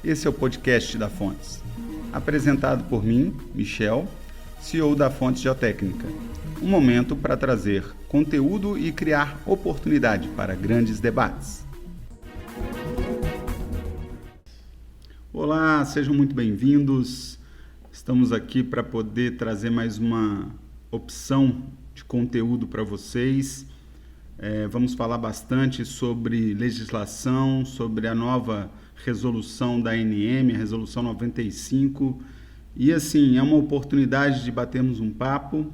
Esse é o podcast da Fontes, apresentado por mim, Michel, CEO da Fontes Geotécnica. Um momento para trazer conteúdo e criar oportunidade para grandes debates. Olá, sejam muito bem-vindos. Estamos aqui para poder trazer mais uma opção de conteúdo para vocês. Vamos falar bastante sobre legislação, sobre a nova resolução da ANM, a resolução 95. E assim, é uma oportunidade de batermos um papo,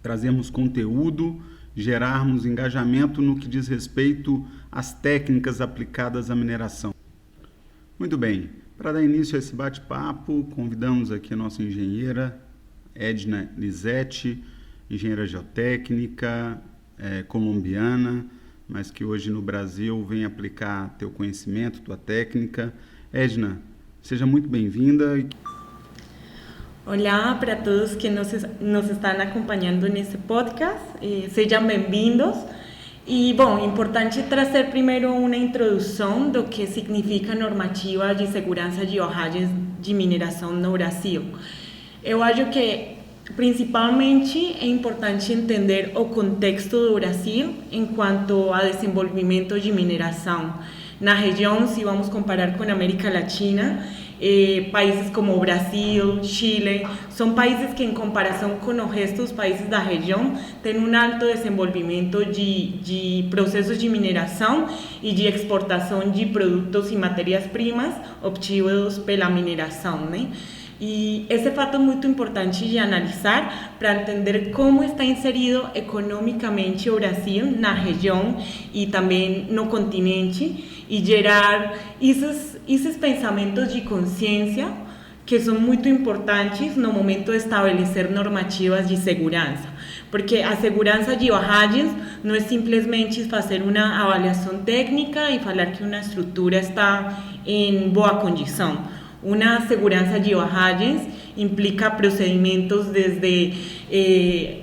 trazermos conteúdo, gerarmos engajamento no que diz respeito às técnicas aplicadas à mineração. Muito bem, para dar início a esse bate-papo, convidamos aqui a nossa engenheira Edna Lisetti, engenheira geotécnica, colombiana, mas que hoje no Brasil vem aplicar teu conhecimento, tua técnica. Edna, seja muito bem-vinda. Olá para todos que nos estão acompanhando nesse podcast, sejam bem-vindos. E, bom, é importante trazer primeiro uma introdução do que significa a normativa de segurança de barragens de mineração no Brasil. Eu acho que principalmente é importante entender o contexto do Brasil em quanto a desenvolvimento de mineração. Na região, se vamos comparar com a América Latina, países como Brasil, Chile, são países que em comparação com o resto dos países da região têm um alto desenvolvimento de processos de mineração e de exportação de produtos e matérias-primas obtidos pela mineração, né? E esse fato é muito importante de analisar para entender como está inserido economicamente o Brasil na região e também no continente e gerar esses pensamentos de consciência que são muito importantes no momento de estabelecer normativas de segurança. Porque a segurança de barragens não é simplesmente fazer uma avaliação técnica e falar que uma estrutura está em boa condição. Uma segurança de barragens implica procedimentos desde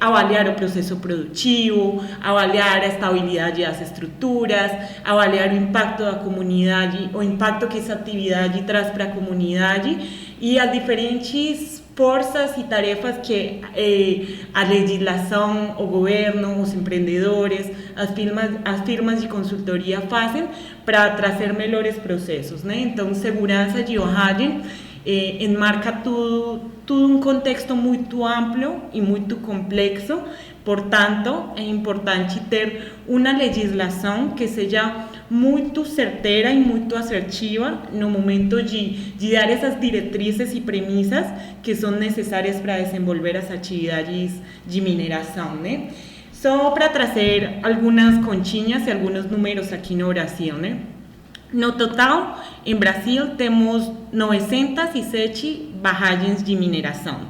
avaliar o processo produtivo, avaliar a estabilidade das estruturas, avaliar o impacto da comunidade, o impacto que essa atividade traz para a comunidade e as diferentes forças e tarefas que a legislação, o governo, os empreendedores, as firmas de consultoria fazem para trazer melhores processos, né? Então, segurança de barragem enmarca tudo um contexto muito amplo e muito complexo. Portanto, é importante ter uma legislação que seja muito certeira e muito assertiva no momento de dar essas diretrizes e premissas que são necessárias para desenvolver as atividades de mineração, né? Só para trazer algumas continhas e alguns números aqui no Brasil, né? No total, em Brasil, temos 907 barragens de mineração.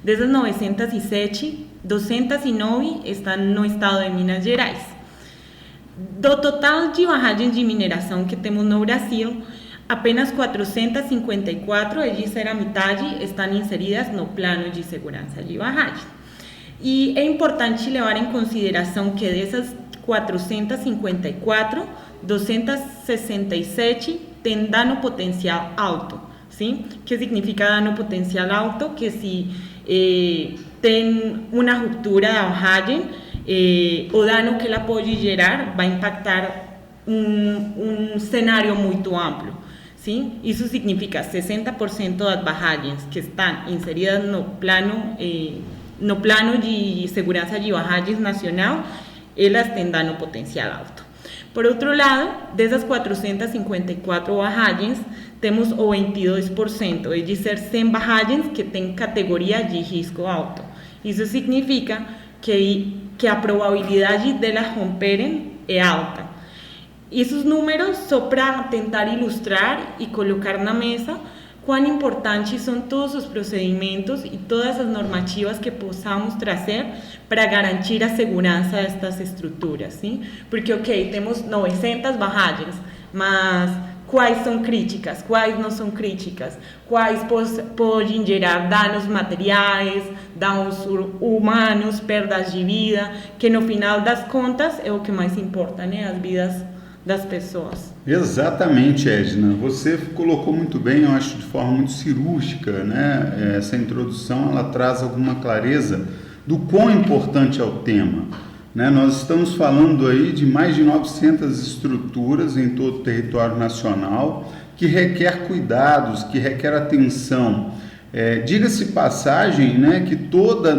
Dessas 907, 209 estão no estado de Minas Gerais. Do total de barragens de mineração que temos no Brasil, apenas 454, isso era a metade, estão inseridas no plano de segurança de barragens. E é importante levar em consideração que dessas 454, 267 têm dano potencial alto. Sim? O que significa dano potencial alto? Que se tem uma ruptura da barragem, o dano que ela pode gerar vai impactar um cenário muito amplo. Sim? Isso significa 60% das barragens que estão inseridas no plano de segurança de barragens nacional, elas têm dano potencial alto. Por outro lado, dessas 454 barragens, temos o 22%, é dizer, 100 barragens que têm categoria de risco alto. Isso significa que a probabilidade delas romperem é alta. Esses números só para tentar ilustrar e colocar na mesa quão importantes são todos os procedimentos e todas as normativas que possamos trazer para garantir a segurança destas estruturas, sim? Porque, temos 900 barragens, mas quais são críticas, quais não são críticas, quais podem gerar danos materiais, danos humanos, perdas de vida, que no final das contas é o que mais importa, né? As vidas das pessoas. Exatamente, Edna. Você colocou muito bem, eu acho de forma muito cirúrgica, né? Essa introdução, ela traz alguma clareza do quão importante é o tema. Né? Nós estamos falando aí de mais de 900 estruturas em todo o território nacional que requer cuidados, que requer atenção. Diga-se passagem, né, que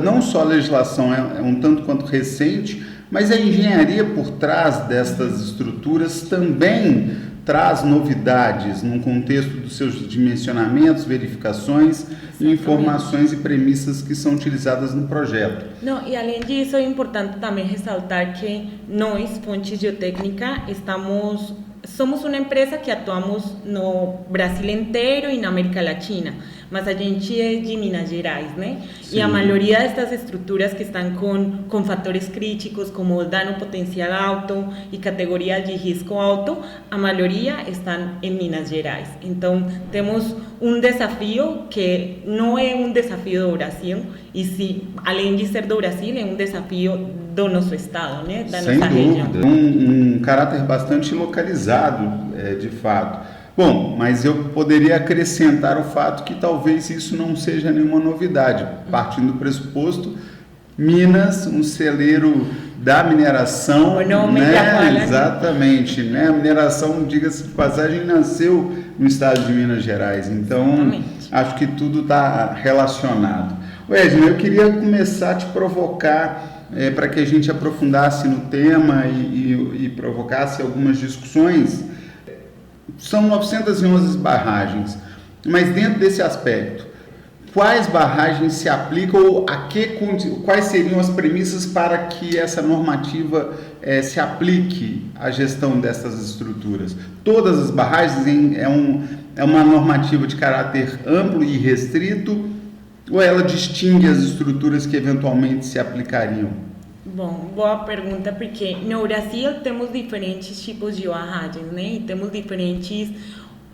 não só a legislação é um tanto quanto recente, mas a engenharia por trás destas estruturas também traz novidades no contexto dos seus dimensionamentos, verificações, informações e premissas que são utilizadas no projeto. Não, e além disso, é importante também ressaltar que nós, Fontes Geotécnica, somos uma empresa que atuamos no Brasil inteiro e na América Latina, mas a gente é de Minas Gerais, né? Sim. E a maioria dessas estruturas que estão com fatores críticos como dano potencial alto e categoria de risco alto, a maioria estão em Minas Gerais. Então, temos um desafio que não é um desafio do Brasil, e se, além de ser do Brasil, é um desafio do nosso estado, né? Da Sem nossa dúvida. região. Um caráter bastante localizado, de fato. Bom, mas eu poderia acrescentar o fato que talvez isso não seja nenhuma novidade, partindo do pressuposto, Minas, um celeiro da mineração, o nome né? Exatamente, né? A mineração, diga-se de passagem, nasceu no estado de Minas Gerais, então exatamente. Acho que tudo está relacionado. Edna, eu queria começar a te provocar para que a gente aprofundasse no tema e provocasse algumas discussões. São 911 barragens, mas dentro desse aspecto, quais barragens se aplicam ou quais seriam as premissas para que essa normativa se aplique à gestão dessas estruturas? Todas as barragens é uma normativa de caráter amplo e restrito, ou ela distingue as estruturas que eventualmente se aplicariam? Bom, boa pergunta, porque no Brasil temos diferentes tipos de barragens, né? E temos diferentes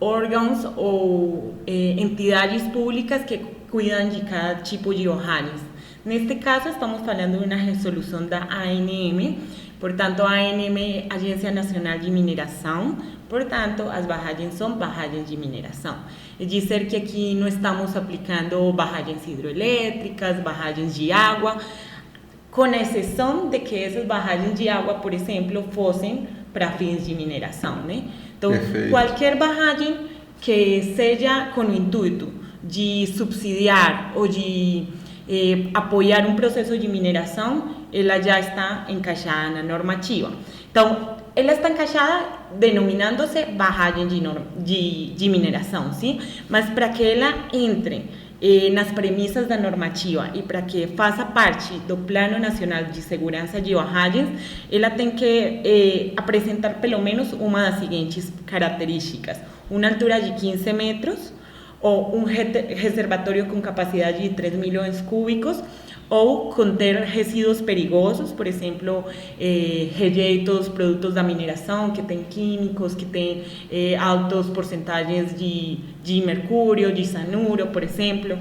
órgãos ou entidades públicas que cuidam de cada tipo de barragens. Neste caso, estamos falando de uma resolução da ANM, portanto, a ANM é a Agência Nacional de Mineração, portanto, as barragens são barragens de mineração. É dizer que aqui não estamos aplicando barragens hidroelétricas, barragens de água, com exceção de que essas barragens de água, por exemplo, fossem para fins de mineração, né? Então, perfeito. Qualquer barragem que seja com o intuito de subsidiar ou de apoiar um processo de mineração, ela já está encaixada na normativa. Então, ela está encaixada denominando-se barragem de mineração, sim? Mas para que ela entre nas premissas da normativa e para que faça parte do Plano Nacional de Segurança de Barragens, ela tem que apresentar pelo menos uma das seguintes características: uma altura de 15 metros, ou um reservatório com capacidade de 3 milhões cúbicos, ou conter resíduos perigosos, por exemplo, rejeitos, produtos da mineração que tem químicos, que tem altas porcentagens de mercúrio, de cianuro, por exemplo.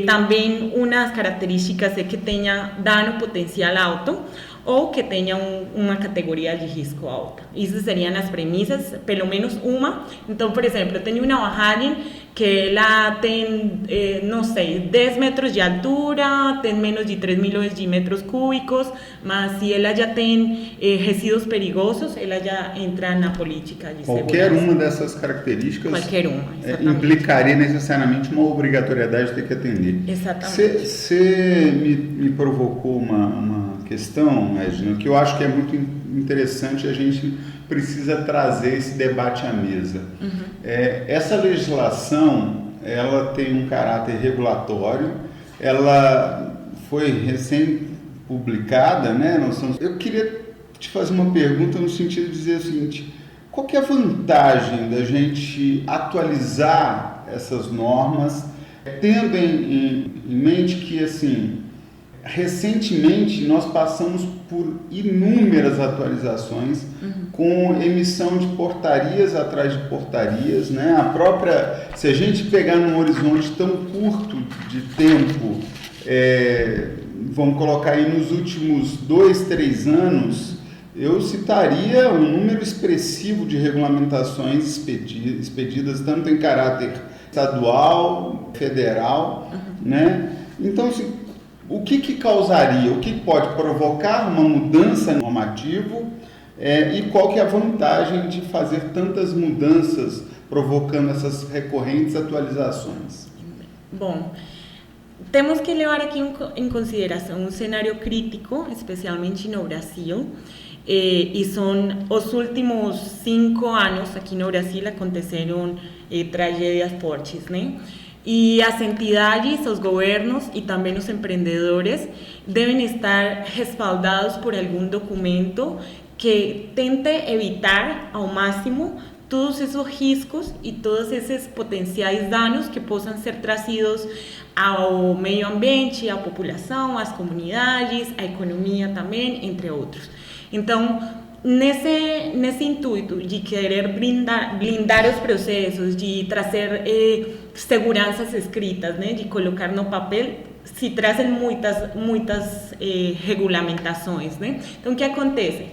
Também umas características é que tenha dano potencial alto ou que tenha uma categoria de risco alta. Essas seriam as premissas, pelo menos uma. Então, por exemplo, eu tenho uma barragem que ela tem, não sei, 10 metros de altura, tem menos de 3 milhões de metros cúbicos, mas se ela já tem resíduos perigosos, ela já entra na política de qualquer segurança. Uma dessas características qualquer uma, implicaria necessariamente uma obrigatoriedade de ter que atender. Exatamente. Você me provocou uma questão, Edna, que eu acho que é muito interessante, a gente precisa trazer esse debate à mesa. Uhum. Essa legislação, ela tem um caráter regulatório, ela foi recém-publicada, né? Eu queria te fazer uma pergunta no sentido de dizer o seguinte: qual que é a vantagem da gente atualizar essas normas, tendo em mente que, assim, recentemente nós passamos por inúmeras atualizações, com emissão de portarias atrás de portarias, né? Se a gente pegar num horizonte tão curto de tempo, vamos colocar aí nos últimos 2, 3 anos, eu citaria um número expressivo de regulamentações expedidas tanto em caráter estadual, federal, né? Então, o que causaria, o que pode provocar uma mudança normativa e qual que é a vantagem de fazer tantas mudanças provocando essas recorrentes atualizações? Bom, temos que levar aqui em consideração um cenário crítico, especialmente no Brasil, e são os últimos 5 anos aqui no Brasil aconteceram tragédias fortes, né? E as entidades, os governos e também os empreendedores devem estar respaldados por algum documento que tente evitar ao máximo todos esses riscos e todos esses potenciais danos que possam ser trazidos ao meio ambiente, à população, às comunidades, à economia também, entre outros. Então, nesse intuito de querer blindar os processos, de trazer seguranças escritas, né, de colocar no papel, se trazem muitas regulamentações, né? Então, o que acontece?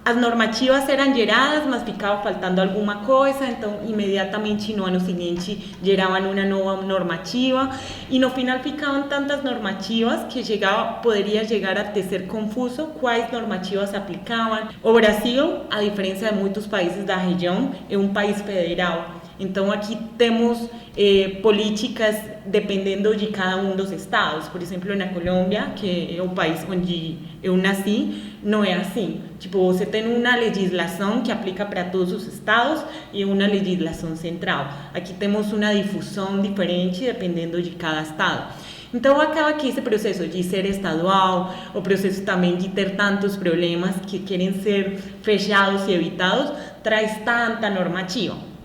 As normativas eram geradas, mas ficava faltando alguma coisa, então imediatamente no ano seguinte geravam uma nova normativa e no final ficavam tantas normativas que poderia chegar a ser confuso quais normativas aplicavam. O Brasil, a diferença de muitos países da região, é um país federal. Então, aqui temos políticas dependendo de cada um dos estados. Por exemplo, na Colômbia, que é o país onde eu nasci, não é assim. Tipo, você tem uma legislação que aplica para todos os estados e uma legislação central. Aqui temos uma difusão diferente dependendo de cada estado. Então, acaba que esse processo de ser estadual, o processo também de ter tantos problemas que querem ser fechados e evitados, traz tanta normativa.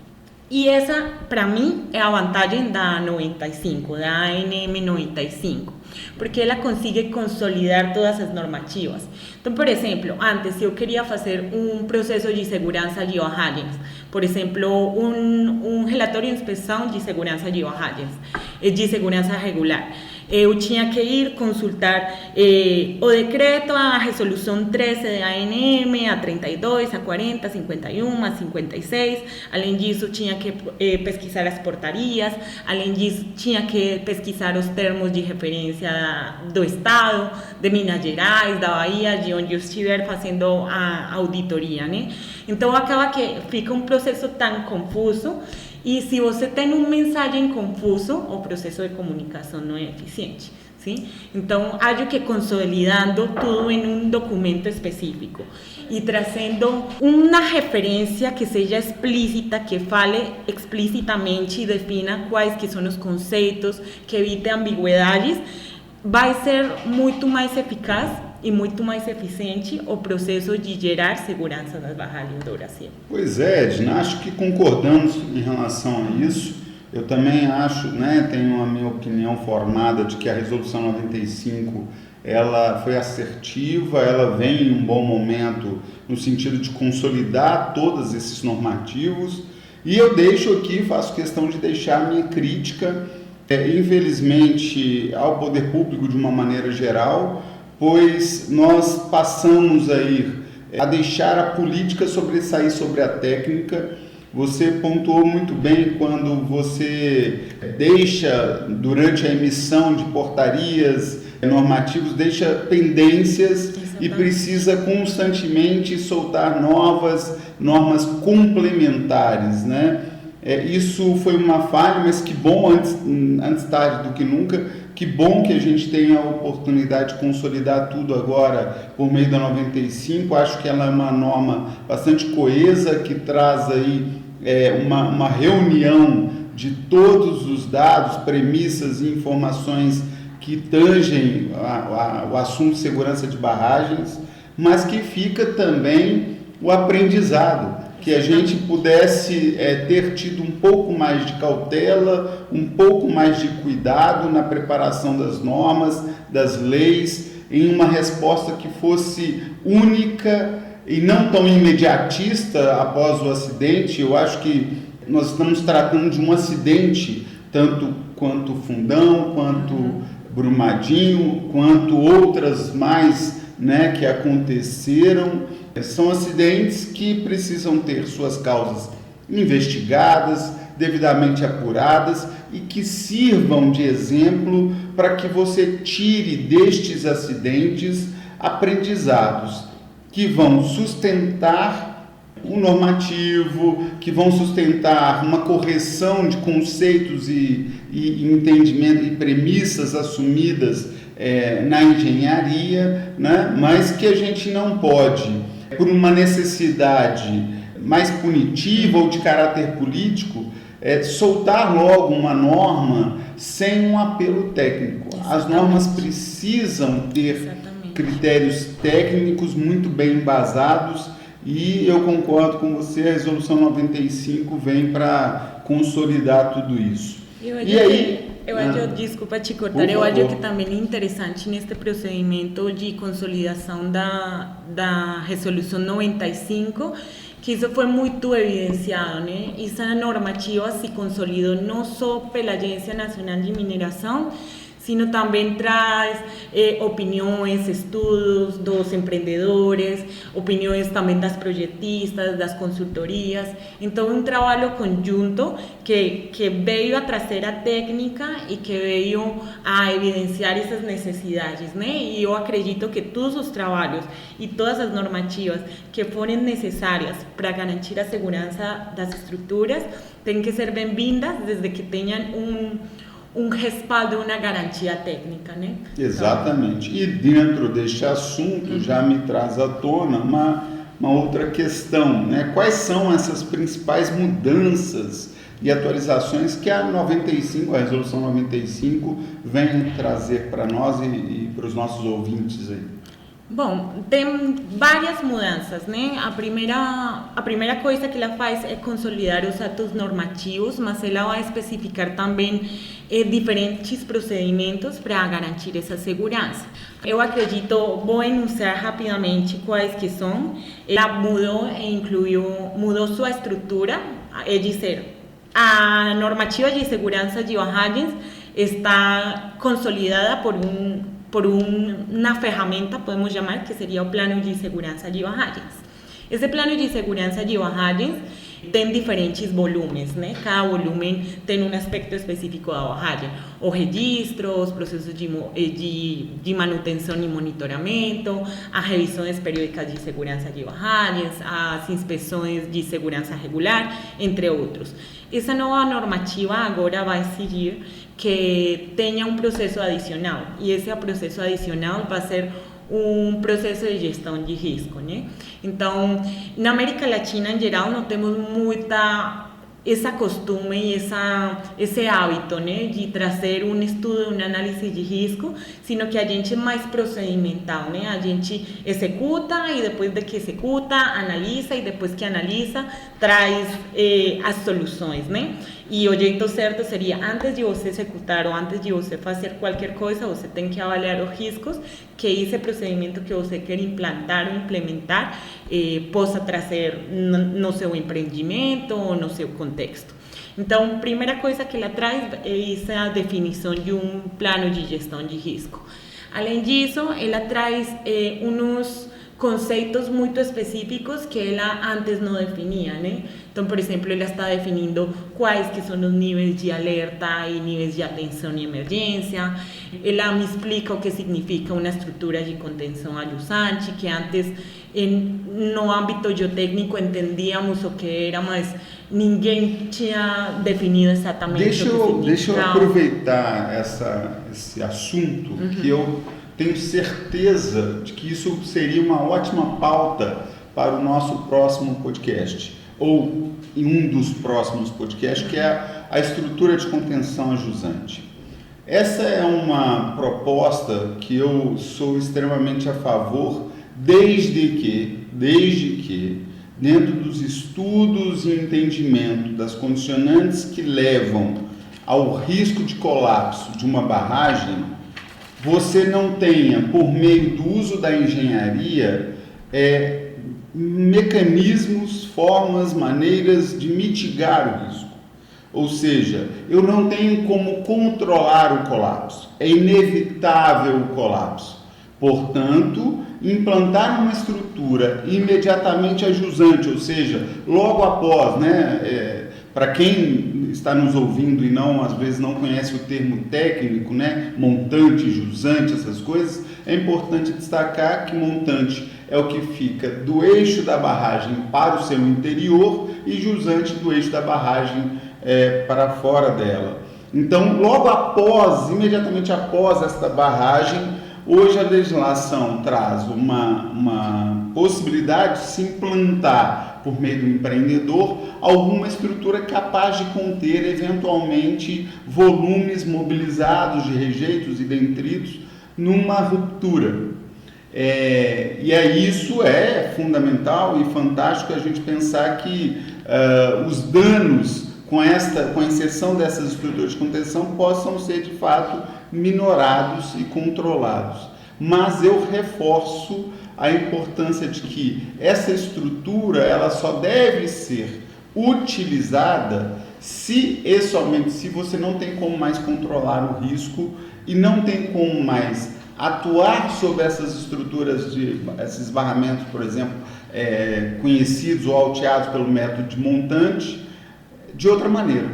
E essa, para mim, é a vantagem da 95, da ANM 95, porque ela consegue consolidar todas as normativas. Então, por exemplo, antes, se eu queria fazer um processo de segurança de barragens, por exemplo, um relatório de inspeção de segurança de barragens, de segurança regular, eu tinha que ir consultar o decreto, a resolução 13 da ANM, a 32, a 40, a 51, a 56. Além disso, tinha que pesquisar as portarias. Além disso, tinha que pesquisar os termos de referência do Estado, de Minas Gerais, da Bahia, de onde eu estiver fazendo a auditoria, né? Então, acaba que fica um processo tão confuso. E se você tem uma mensagem confusa, o processo de comunicação não é eficiente, sim? Então, acho que consolidando tudo em um documento específico e trazendo uma referência que seja explícita, que fale explicitamente e defina quais que são os conceitos, que evite ambiguidades, vai ser muito mais eficaz e muito mais eficiente o processo de gerar segurança nas barragens do Brasil. Pois é, Edna, acho que concordamos em relação a isso. Eu também acho, né, tenho a minha opinião formada de que a Resolução 95 ela foi assertiva, ela vem em um bom momento no sentido de consolidar todos esses normativos. E eu deixo aqui, faço questão de deixar a minha crítica, infelizmente, ao poder público de uma maneira geral, pois nós passamos a deixar a política sobressair sobre a técnica. Você pontuou muito bem quando você deixa, durante a emissão de portarias normativos, deixa pendências e precisa constantemente soltar novas normas complementares, né? Isso foi uma falha, mas que bom, antes tarde do que nunca. Que bom que a gente tenha a oportunidade de consolidar tudo agora por meio da 95. Acho que ela é uma norma bastante coesa, que traz aí uma reunião de todos os dados, premissas e informações que tangem o assunto de segurança de barragens, mas que fica também o aprendizado, que a gente pudesse ter tido um pouco mais de cautela, um pouco mais de cuidado na preparação das normas, das leis, em uma resposta que fosse única e não tão imediatista após o acidente. Eu acho que nós estamos tratando de um acidente, tanto quanto Fundão, quanto Brumadinho, quanto outras mais né, que aconteceram. São acidentes que precisam ter suas causas investigadas, devidamente apuradas e que sirvam de exemplo para que você tire destes acidentes aprendizados que vão sustentar o normativo, que vão sustentar uma correção de conceitos e entendimento e premissas assumidas na engenharia, né? Mas que a gente não pode, por uma necessidade mais punitiva ou de caráter político, soltar logo uma norma sem um apelo técnico. Exatamente. As normas precisam ter critérios técnicos muito bem embasados e eu concordo com você, a Resolução 95 vem para consolidar tudo isso. Desculpa te cortar, eu acho que também é interessante neste procedimento de consolidação da Resolução 95, que isso foi muito evidenciado, né? Essa normativa se consolidou não só pela Agência Nacional de Mineração, sino também traz opiniões, estudos dos empreendedores, opiniões também das projetistas, das consultorias. Então, um trabalho conjunto que veio a trazer a técnica e que veio a evidenciar essas necessidades, né? E eu acredito que todos os trabalhos e todas as normativas que forem necessárias para garantir a segurança das estruturas têm que ser bem-vindas desde que tenham um respaldo, uma garantia técnica, né? Exatamente. E dentro deste assunto já me traz à tona uma outra questão, né? Quais são essas principais mudanças e atualizações que a Resolução 95 vem trazer para nós e para os nossos ouvintes aí? Bom, tem várias mudanças, né? A primeira coisa que ela faz é consolidar os atos normativos, mas ela vai especificar também diferentes procedimentos para garantir essa segurança. Eu acredito, vou enunciar rapidamente quais que são. Ela mudou sua estrutura, é dizer, a normativa de segurança de barragens está consolidada por uma ferramenta, podemos chamar, que seria o Plano de Segurança de Barragens. Esse Plano de Segurança de Barragens tem diferentes volumes, né? Cada volume tem um aspecto específico da barragem. O registro, os processos de manutenção e monitoramento, as revisões periódicas de segurança de barragens, as inspeções de segurança regular, entre outros. Essa nova normativa agora vai exigir que tenha um processo adicional, e esse processo adicional vai ser um processo de gestão de risco, né? Então, na América Latina, em geral, não temos esse costume e esse hábito, né, de trazer um estudo, uma análise de risco, sino que a gente é mais procedimental, né? A gente executa e depois de que executa, analisa e depois que analisa, traz as soluções, né? E o jeito certo seria, antes de você executar ou antes de você fazer qualquer coisa, você tem que avaliar os riscos que esse procedimento que você quer implantar ou implementar possa trazer no seu empreendimento ou no seu contexto. Então, a primeira coisa que ela traz é essa definição de um plano de gestão de risco. Além disso, ela traz uns conceitos muito específicos que ela antes não definia, né? Então, por exemplo, ela está definindo quais que são os níveis de alerta e níveis de atenção e emergência. Ela me explica o que significa uma estrutura de contenção a jusante, que antes, no âmbito geotécnico, entendíamos o que era, mas ninguém tinha definido exatamente o que significava. Deixa eu aproveitar esse assunto, que eu tenho certeza de que isso seria uma ótima pauta para o nosso próximo podcast, ou em um dos próximos podcasts, que é a estrutura de contenção a jusante. Essa é uma proposta que eu sou extremamente a favor, desde que, dentro dos estudos e entendimento das condicionantes que levam ao risco de colapso de uma barragem, você não tenha, por meio do uso da engenharia, mecanismos, formas, maneiras de mitigar o risco. Ou seja, eu não tenho como controlar o colapso. É inevitável o colapso. Portanto, implantar uma estrutura imediatamente ajusante, ou seja, logo após, né, para quem está nos ouvindo e às vezes não conhece o termo técnico, né, montante, jusante, essas coisas, é importante destacar que montante é o que fica do eixo da barragem para o seu interior e jusante do eixo da barragem para fora dela. Então, imediatamente após esta barragem, hoje a legislação traz uma possibilidade de se implantar, por meio do empreendedor, alguma estrutura capaz de conter, eventualmente, volumes mobilizados de rejeitos e detritos numa ruptura. Isso é fundamental e fantástico a gente pensar que os danos com a inserção dessas estruturas de contenção possam ser de fato minorados e controlados. Mas eu reforço a importância de que essa estrutura ela só deve ser utilizada se e somente se você não tem como mais controlar o risco e não tem como mais atuar sobre essas estruturas, esses barramentos, por exemplo, conhecidos ou alteados pelo método de montante, de outra maneira,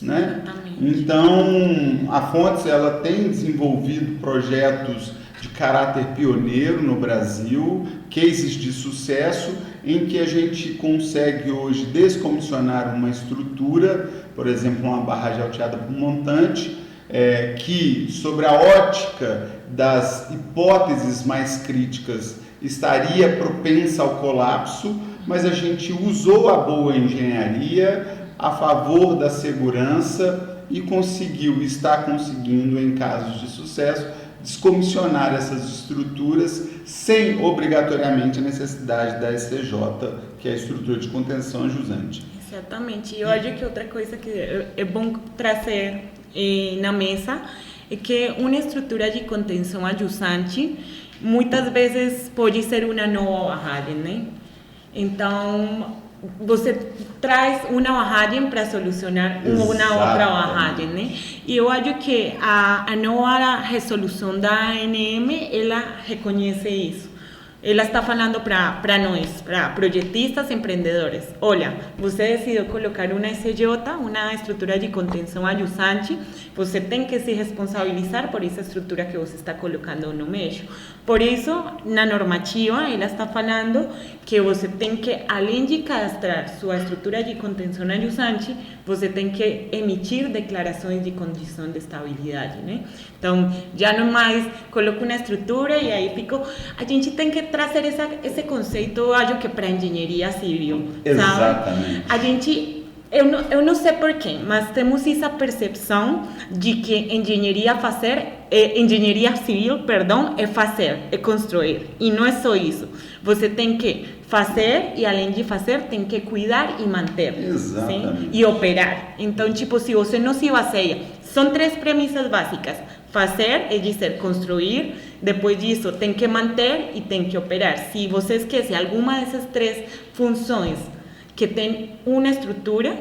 né? Então, a Fontes ela tem desenvolvido projetos de caráter pioneiro no Brasil, cases de sucesso, em que a gente consegue hoje descomissionar uma estrutura, por exemplo, uma barragem alteada por montante, que, sobre a ótica das hipóteses mais críticas, estaria propensa ao colapso, mas a gente usou a boa engenharia a favor da segurança e está conseguindo, em casos de sucesso, descomissionar essas estruturas sem obrigatoriamente a necessidade da SCJ, que é a estrutura de contenção jusante. Exatamente. E eu acho que outra coisa que é bom trazer na mesa é que uma estrutura de contenção ajusante muitas vezes pode ser uma nova barragem, né? Então, você traz uma barragem para solucionar uma outra barragem, né? E eu acho que a nova resolução da ANM, ela reconhece isso. Ela está falando para nós, para projetistas e empreendedores. Olha, você decidiu colocar uma SJ, uma estrutura de contenção ajusante, você tem que se responsabilizar por essa estrutura que você está colocando no meio. Por isso, na normativa, ela está falando que você tem que, além de cadastrar sua estrutura de contenção ajusante, você tem que emitir declarações de condição de estabilidade, né? Então, já não mais coloco uma estrutura e aí fico... A gente tem que trazer esse conceito, acho que para a engenharia civil, Exatamente. Sabe? A gente... Eu não sei porquê, mas temos essa percepção de que engenharia civil, é fazer, é construir. E não é só isso. Você tem que fazer e, além de fazer, tem que cuidar e manter. Exatamente. Sim? E operar. Então, se você não se baseia... São 3 premissas básicas. Fazer, é dizer, construir. Depois disso, tem que manter e tem que operar. Se você esquece alguma dessas 3 funções que tem uma estrutura,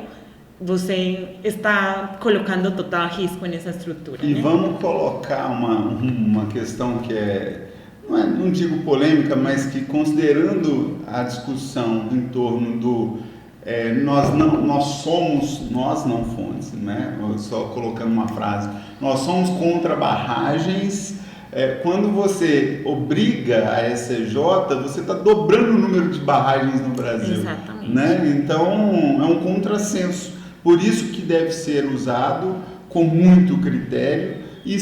você está colocando total risco nessa estrutura. E né? Vamos colocar uma questão que não digo polêmica, mas que, considerando a discussão em torno do nós não Fontes, né? Só colocando uma frase, nós somos contra barragens. Quando você obriga a SCJ, você está dobrando o número de barragens no Brasil. Exatamente. Né? Então, é um contrassenso. Por isso que deve ser usado com muito critério e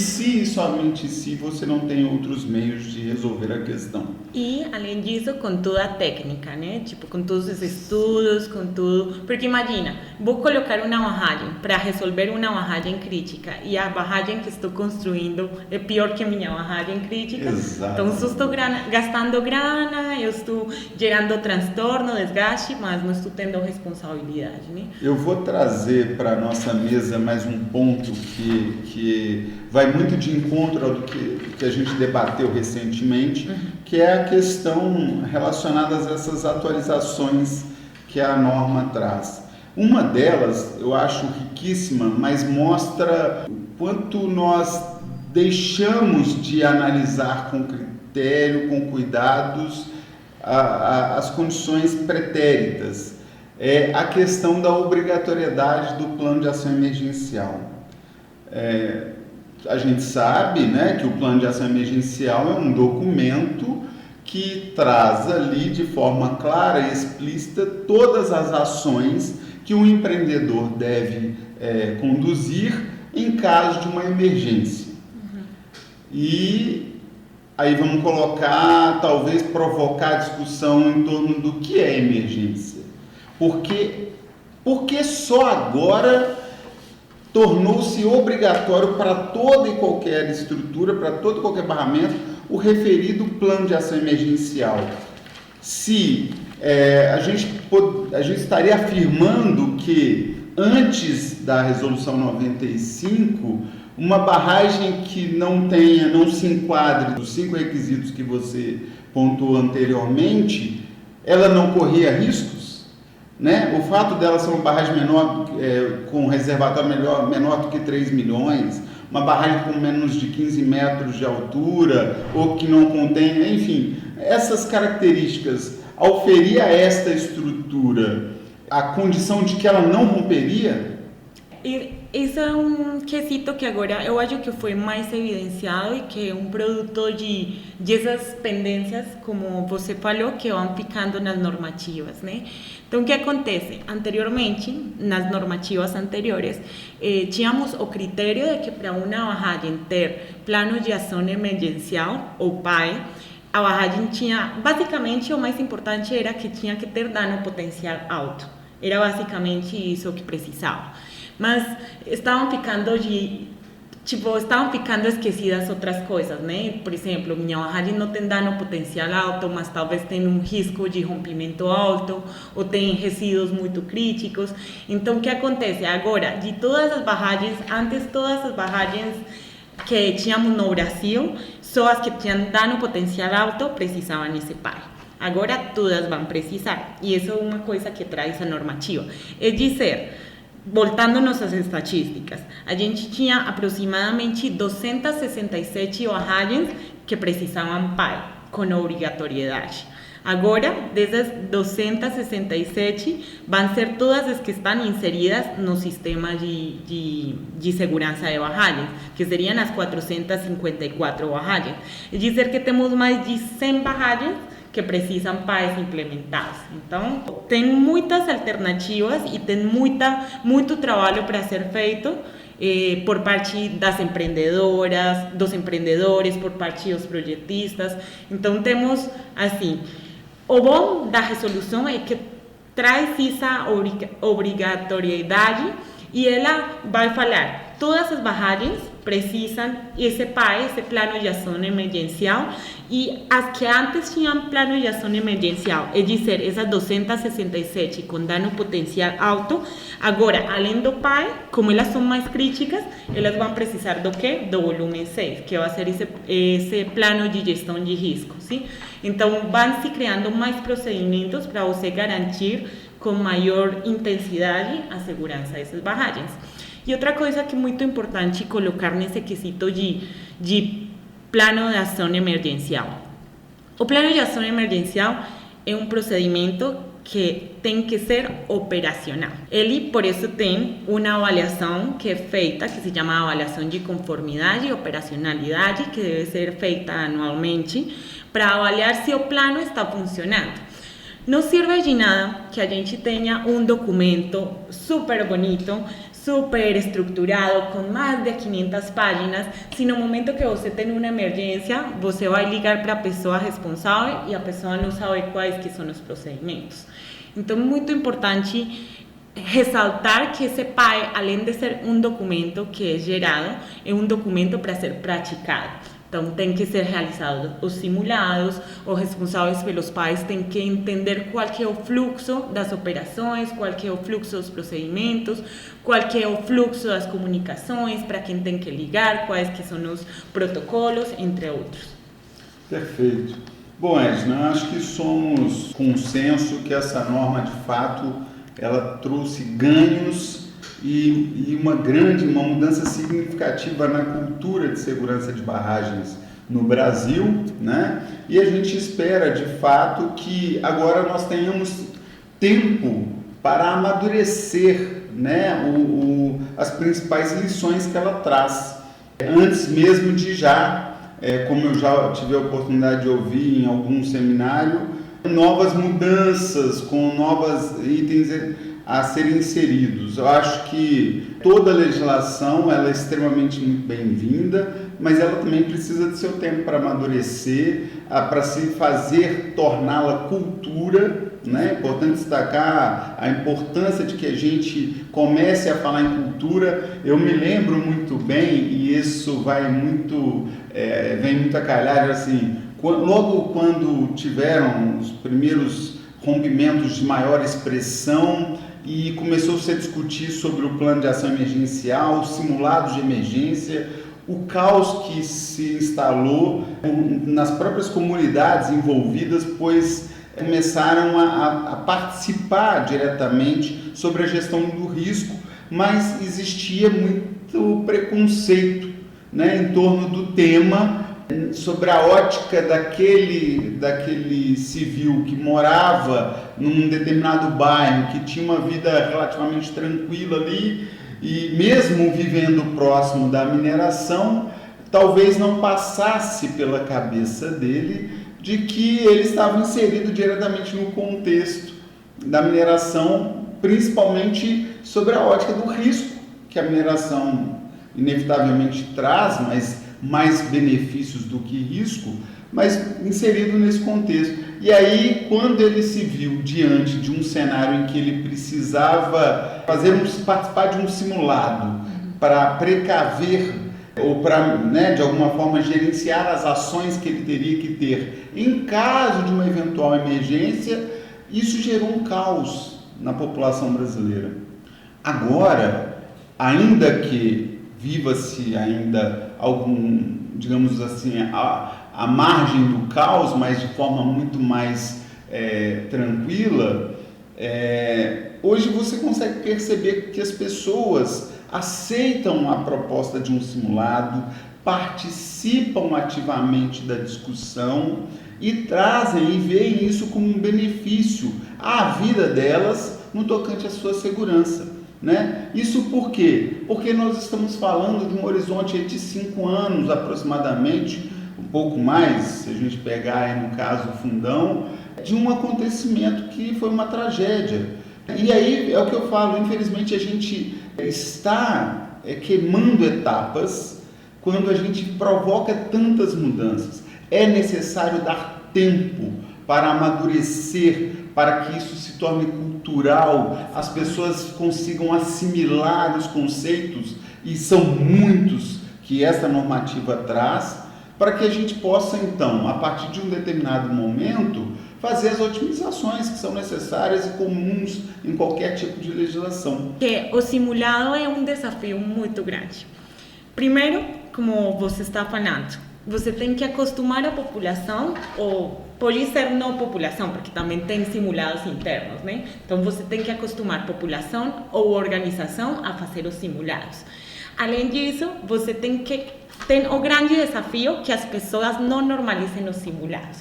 somente se você não tem outros meios de resolver a questão. E, além disso, com toda a técnica, né? Com todos os estudos, com tudo. Porque imagina, vou colocar uma barragem para resolver uma barragem crítica e a barragem que estou construindo é pior que a minha barragem crítica. Exato. Então, eu estou gastando grana, eu estou gerando transtorno, desgaste, mas não estou tendo responsabilidade, né? Eu vou trazer para a nossa mesa mais um ponto que vai muito de encontro ao que a gente debateu recentemente, que é a questão relacionada a essas atualizações que a norma traz. Uma delas, eu acho riquíssima, mas mostra o quanto nós deixamos de analisar critério, com cuidados, as condições pretéritas. É a questão da obrigatoriedade do plano de ação emergencial. A gente sabe, né, que o plano de ação emergencial é um documento que traz ali de forma clara e explícita todas as ações que um empreendedor deve conduzir em caso de uma emergência. E aí vamos colocar, talvez provocar discussão em torno do que é emergência. Porque só agora tornou-se obrigatório para toda e qualquer estrutura, para todo e qualquer barramento, o referido plano de ação emergencial. Se a gente estaria afirmando que antes da resolução 95, uma barragem que não se enquadre dos 5 requisitos que você pontuou anteriormente, ela não corria riscos? Né? O fato dela ser uma barragem menor, com reservatório menor do que 3 milhões, uma barragem com menos de 15 metros de altura, ou que não contém, enfim, essas características, ao ferir a esta estrutura a condição de que ela não romperia? Esse é um quesito que agora eu acho que foi mais evidenciado e que é um produto de essas pendências, como você falou, que vão ficando nas normativas, né? Então, o que acontece? Anteriormente, nas normativas anteriores, tínhamos o critério de que para uma barragem ter plano de ação emergencial, ou PAE, a barragem tinha, basicamente, o mais importante era que tinha que ter dano potencial alto. Era basicamente isso que precisava. Mas estavam ficando esquecidas outras coisas, né? Por exemplo, minha barragem não tem dano potencial alto, mas talvez tenha um risco de rompimento alto, ou tem resíduos muito críticos. Então, o que acontece? Agora, de todas as barragens, antes todas as barragens que tínhamos no Brasil, só as que tinham dano potencial alto precisavam desse PAE. Agora todas vão precisar, e isso é uma coisa que traz a normativa. É dizer, voltando nossas estatísticas, a gente tinha aproximadamente 267 barragens que precisavam PAE, com obrigatoriedade. Agora, dessas 267, vão ser todas as que estão inseridas no sistema de segurança de barragens, que seriam as 454 barragens. É dizer que temos mais de 100 barragens que precisam PAEs implementados. Então, tem muitas alternativas e tem muito trabalho para ser feito por parte das empreendedoras, dos empreendedores, por parte dos projetistas. Então, temos, assim, o bom da resolução é que traz essa obrigatoriedade e ela vai falar, todas as barragens precisam esse PAE, esse plano de ação emergencial, e as que antes tinham plano de ação emergencial, é dizer, essas 267 com dano potencial alto, agora, além do PAE, como elas são mais críticas, elas vão precisar do quê? Do volume 6, que vai ser esse plano de gestão de risco, sim? Então, vão se criando mais procedimentos para você garantir com maior intensidade a segurança dessas barragens. E outra coisa que é muito importante colocar nesse quesito de plano de ação emergencial. O plano de ação emergencial é um procedimento que tem que ser operacional. Ele, por isso, tem uma avaliação que é feita, que se chama avaliação de conformidade e operacionalidade, que deve ser feita anualmente, para avaliar se o plano está funcionando. Não serve de nada que a gente tenha um documento super bonito, super estruturado, com mais de 500 páginas, se no momento que você tem uma emergência, você vai ligar para a pessoa responsável e a pessoa não sabe quais que são os procedimentos. Então, é muito importante ressaltar que esse PAE, além de ser um documento que é gerado, é um documento para ser praticado. Então, tem que ser realizados os simulados, os responsáveis pelos PAEs têm que entender qual que é o fluxo das operações, qual que é o fluxo dos procedimentos, qual que é o fluxo das comunicações, para quem tem que ligar, quais que são os protocolos, entre outros. Perfeito. Bom, Edna, acho que somos consenso que essa norma, de fato, ela trouxe ganhos e uma mudança significativa na cultura de segurança de barragens no Brasil, né? E a gente espera, de fato, que agora nós tenhamos tempo para amadurecer, né, as principais lições que ela traz, antes mesmo de como eu já tive a oportunidade de ouvir em algum seminário, novas mudanças, com novos itens a serem inseridos. Eu acho que toda legislação ela é extremamente muito bem-vinda, mas ela também precisa de seu tempo para amadurecer, para se fazer, torná-la cultura, né? É importante destacar a importância de que a gente comece a falar em cultura. Eu me lembro muito bem, e isso vem muito a calhar, assim, logo quando tiveram os primeiros rompimentos de maior expressão e começou-se a discutir sobre o plano de ação emergencial, simulados de emergência, o caos que se instalou nas próprias comunidades envolvidas, pois começaram a participar diretamente sobre a gestão do risco, mas existia muito preconceito, né, em torno do tema, sobre a ótica daquele civil que morava num determinado bairro, que tinha uma vida relativamente tranquila ali, e mesmo vivendo próximo da mineração, talvez não passasse pela cabeça dele de que ele estava inserido diretamente no contexto da mineração, principalmente sobre a ótica do risco que a mineração inevitavelmente traz, mas mais benefícios do que risco, mas inserido nesse contexto. E aí, quando ele se viu diante de um cenário em que ele precisava participar de um simulado para precaver ou para, né, de alguma forma, gerenciar as ações que ele teria que ter em caso de uma eventual emergência, isso gerou um caos na população brasileira. Agora, ainda que viva-se ainda algum, digamos assim, a margem do caos, mas de forma muito mais tranquila, hoje você consegue perceber que as pessoas aceitam a proposta de um simulado, participam ativamente da discussão e trazem e veem isso como um benefício à vida delas no tocante à sua segurança, né? Isso por quê? Porque nós estamos falando de um horizonte de 5 anos aproximadamente, um pouco mais, se a gente pegar aí no caso o Fundão, de um acontecimento que foi uma tragédia. E aí é o que eu falo, infelizmente a gente está queimando etapas quando a gente provoca tantas mudanças. É necessário dar tempo para amadurecer, para que isso se torne cultural, as pessoas consigam assimilar os conceitos, e são muitos que essa normativa traz, para que a gente possa então, a partir de um determinado momento, fazer as otimizações que são necessárias e comuns em qualquer tipo de legislação. O simulado é um desafio muito grande. Primeiro, como você está falando, você tem que acostumar a população, ou pode ser não população, porque também tem simulados internos, né? Então você tem que acostumar a população ou organização a fazer os simulados. Além disso, você tem o grande desafio que as pessoas não normalizem os simulados.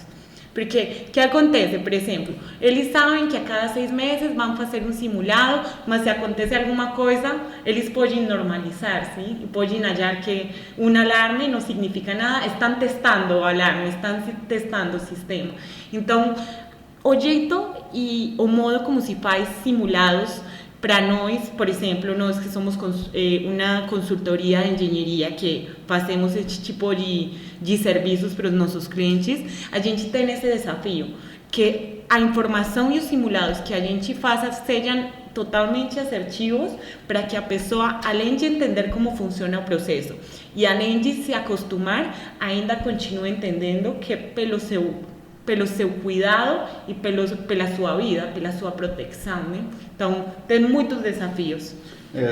Porque, o que acontece? Por exemplo, eles sabem que a cada 6 meses vão fazer um simulado, mas se acontece alguma coisa, eles podem normalizar, sim? E podem achar que um alarme não significa nada, estão testando o alarme, estão testando o sistema. Então, o jeito e o modo como se faz simulados, para nós, por exemplo, nós que somos uma consultoria de engenharia que fazemos esse tipo de serviços para os nossos clientes, a gente tem esse desafio, que a informação e os simulados que a gente faça sejam totalmente assertivos para que a pessoa, além de entender como funciona o processo e além de se acostumar, ainda continue entendendo que pelo seu cuidado e pela sua vida, pela sua proteção, né? Então, tem muitos desafios.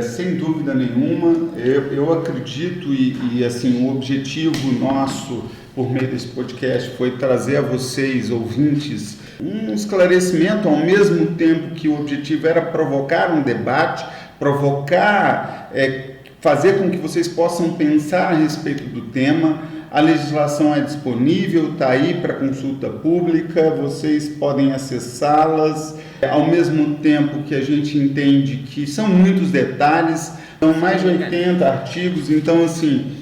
Sem dúvida nenhuma, eu acredito e assim, o objetivo nosso por meio desse podcast foi trazer a vocês, ouvintes, um esclarecimento, ao mesmo tempo que o objetivo era provocar um debate, fazer com que vocês possam pensar a respeito do tema. A legislação é disponível, está aí para consulta pública, vocês podem acessá-las, ao mesmo tempo que a gente entende que são muitos detalhes, são mais de 80 artigos, então assim,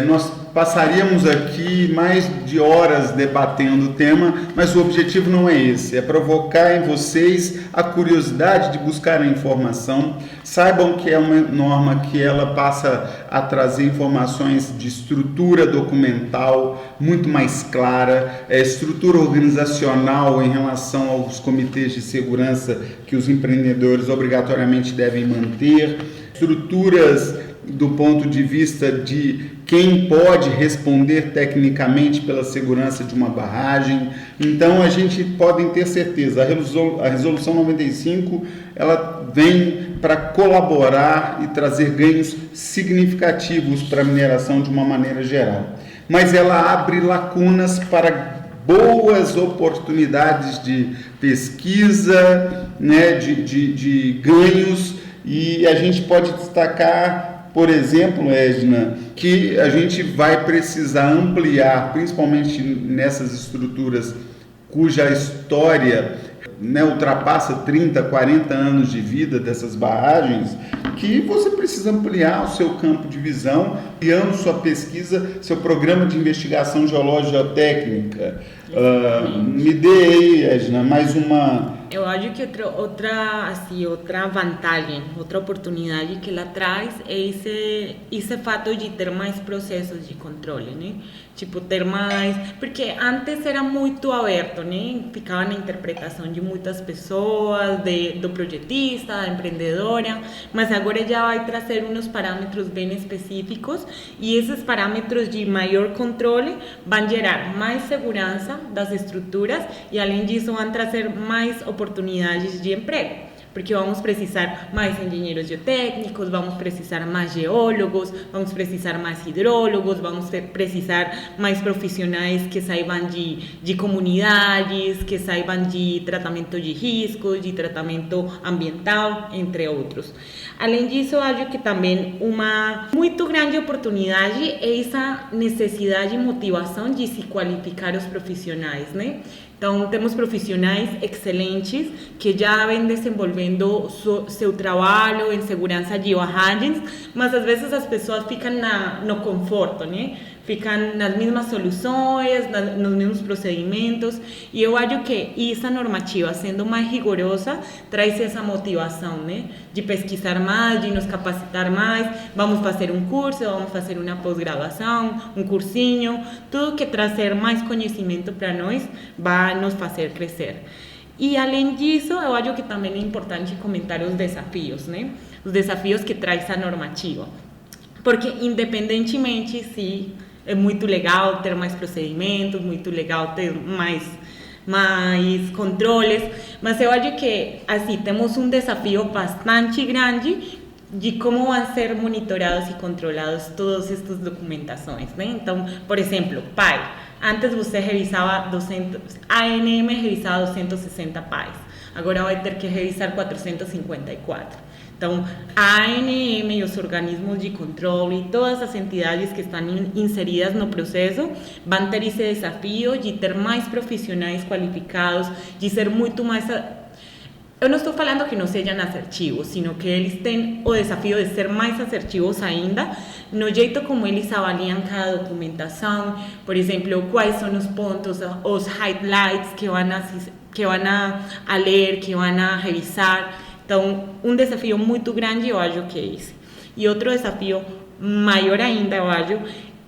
nós passaríamos aqui mais de horas debatendo o tema, mas o objetivo não é esse, é provocar em vocês a curiosidade de buscar a informação. Saibam que é uma norma que ela passa a trazer informações de estrutura documental muito mais clara, estrutura organizacional em relação aos comitês de segurança que os empreendedores obrigatoriamente devem manter, estruturas do ponto de vista de quem pode responder tecnicamente pela segurança de uma barragem. Então, a gente pode ter certeza, a Resolução 95, ela vem para colaborar e trazer ganhos significativos para a mineração de uma maneira geral. Mas ela abre lacunas para boas oportunidades de pesquisa, né, de ganhos, e a gente pode destacar, por exemplo, Edna, que a gente vai precisar ampliar, principalmente nessas estruturas cuja história, né, ultrapassa 30, 40 anos de vida dessas barragens, que você precisa ampliar o seu campo de visão, ampliando sua pesquisa, seu programa de investigação geológica e geotécnica. Me dê aí, Edna, mais uma... Eu acho que outra vantagem, outra oportunidade que ela traz é esse fato de ter mais processos de controle, né? Tipo, ter mais... Porque antes era muito aberto, né? Ficava na interpretação de muitas pessoas, do projetista, da empreendedora, mas agora já vai trazer uns parâmetros bem específicos e esses parâmetros de maior controle vão gerar mais segurança das estruturas e, além disso, vão trazer mais oportunidades de emprego. Porque vamos precisar mais engenheiros geotécnicos, vamos precisar mais geólogos, vamos precisar mais hidrólogos, vamos precisar mais profissionais que saibam de comunidades, que saibam de tratamento de riscos, de tratamento ambiental, entre outros. Além disso, acho que também uma muito grande oportunidade é essa necessidade e motivação de se qualificar os profissionais, né? Então, temos profissionais excelentes que já vêm desenvolvendo seu trabalho em segurança de barragens, mas às vezes as pessoas ficam no conforto, né? Ficam nas mesmas soluções, nos mesmos procedimentos, e eu acho que essa normativa, sendo mais rigorosa, traz essa motivação, né? De pesquisar mais, de nos capacitar mais, vamos fazer um curso, vamos fazer uma pós-graduação, um cursinho, tudo que trazer mais conhecimento para nós vai nos fazer crescer. E além disso, eu acho que também é importante comentar os desafios, né? Os desafios que traz a normativa. Porque independentemente se é muito legal ter mais procedimentos, muito legal ter mais controles, mas eu acho que assim temos um desafio bastante grande de como vão ser monitorados e controlados todas estas documentações, né? Então, por exemplo, PAI. Antes você revisava a ANM revisava 260 PAIs, agora vai ter que revisar 454. Então, a ANM e os organismos de controle, todas as entidades que estão inseridas no processo, vão ter esse desafio de ter mais profissionais qualificados, de ser muito mais... Eu não estou falando que não sejam assertivos, sino que eles têm o desafio de ser mais assertivos ainda, no jeito como eles avaliam cada documentação, por exemplo, quais são os pontos, os highlights que vão a ler, que vão a revisar. Então, um desafio muito grande, eu acho que é esse. E outro desafio maior ainda, eu acho,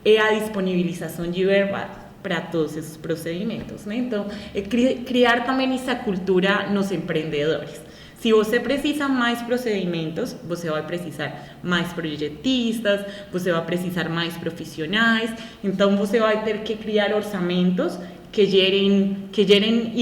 é a disponibilização de verbas para todos esses procedimentos, né? Então, é criar também essa cultura nos empreendedores. Se você precisa mais procedimentos, você vai precisar mais projetistas, você vai precisar mais profissionais, então você vai ter que criar orçamentos que gerem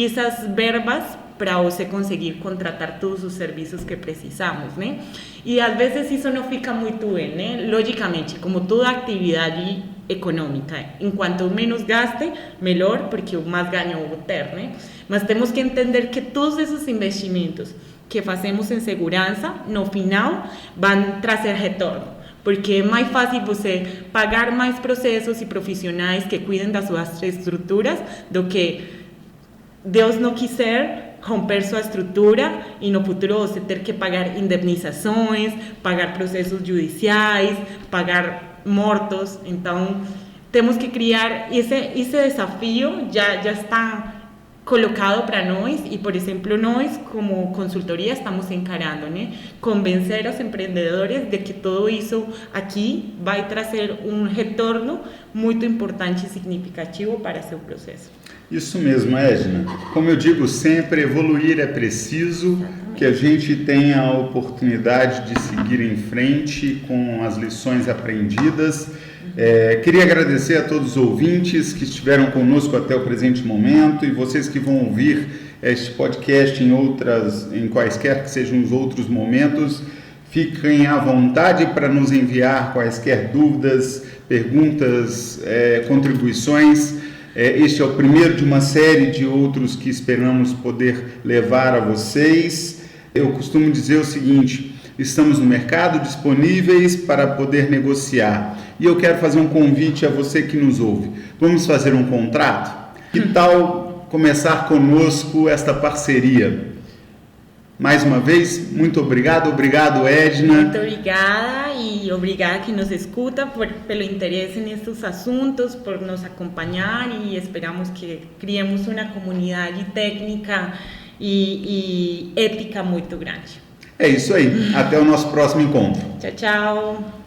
essas verbas para você conseguir contratar todos os serviços que precisamos, né? E às vezes isso não fica muito bem, né? Logicamente, como toda atividade econômica, enquanto menos gaste, melhor, porque o mais ganho eu vou ter, né? Mas temos que entender que todos esses investimentos que fazemos em segurança, no final, vão trazer retorno. porque é mais fácil você pagar mais processos e profissionais que cuidem das suas estruturas do que, Deus não quiser, romper sua estrutura e no futuro você ter que pagar indemnizações, pagar processos judiciais, pagar mortos. Então, temos que criar esse desafio, já está colocado para nós e, por exemplo, nós como consultoria estamos encarando, né? Convencer os empreendedores de que tudo isso aqui vai trazer um retorno muito importante e significativo para seu processo. Isso mesmo, Edna. Como eu digo sempre, evoluir é preciso, que a gente tenha a oportunidade de seguir em frente com as lições aprendidas. Queria agradecer a todos os ouvintes que estiveram conosco até o presente momento e vocês que vão ouvir este podcast em quaisquer que sejam os outros momentos. Fiquem à vontade para nos enviar quaisquer dúvidas, perguntas, contribuições. Este é o primeiro de uma série de outros que esperamos poder levar a vocês. Eu costumo dizer o seguinte: estamos no mercado disponíveis para poder negociar. E eu quero fazer um convite a você que nos ouve. Vamos fazer um contrato? Que tal começar conosco esta parceria? Mais uma vez, muito obrigado. Obrigado, Edna. Muito obrigada e obrigada que nos escuta pelo interesse nesses assuntos, por nos acompanhar e esperamos que criemos uma comunidade técnica e ética muito grande. É isso aí. Até o nosso próximo encontro. Tchau, tchau.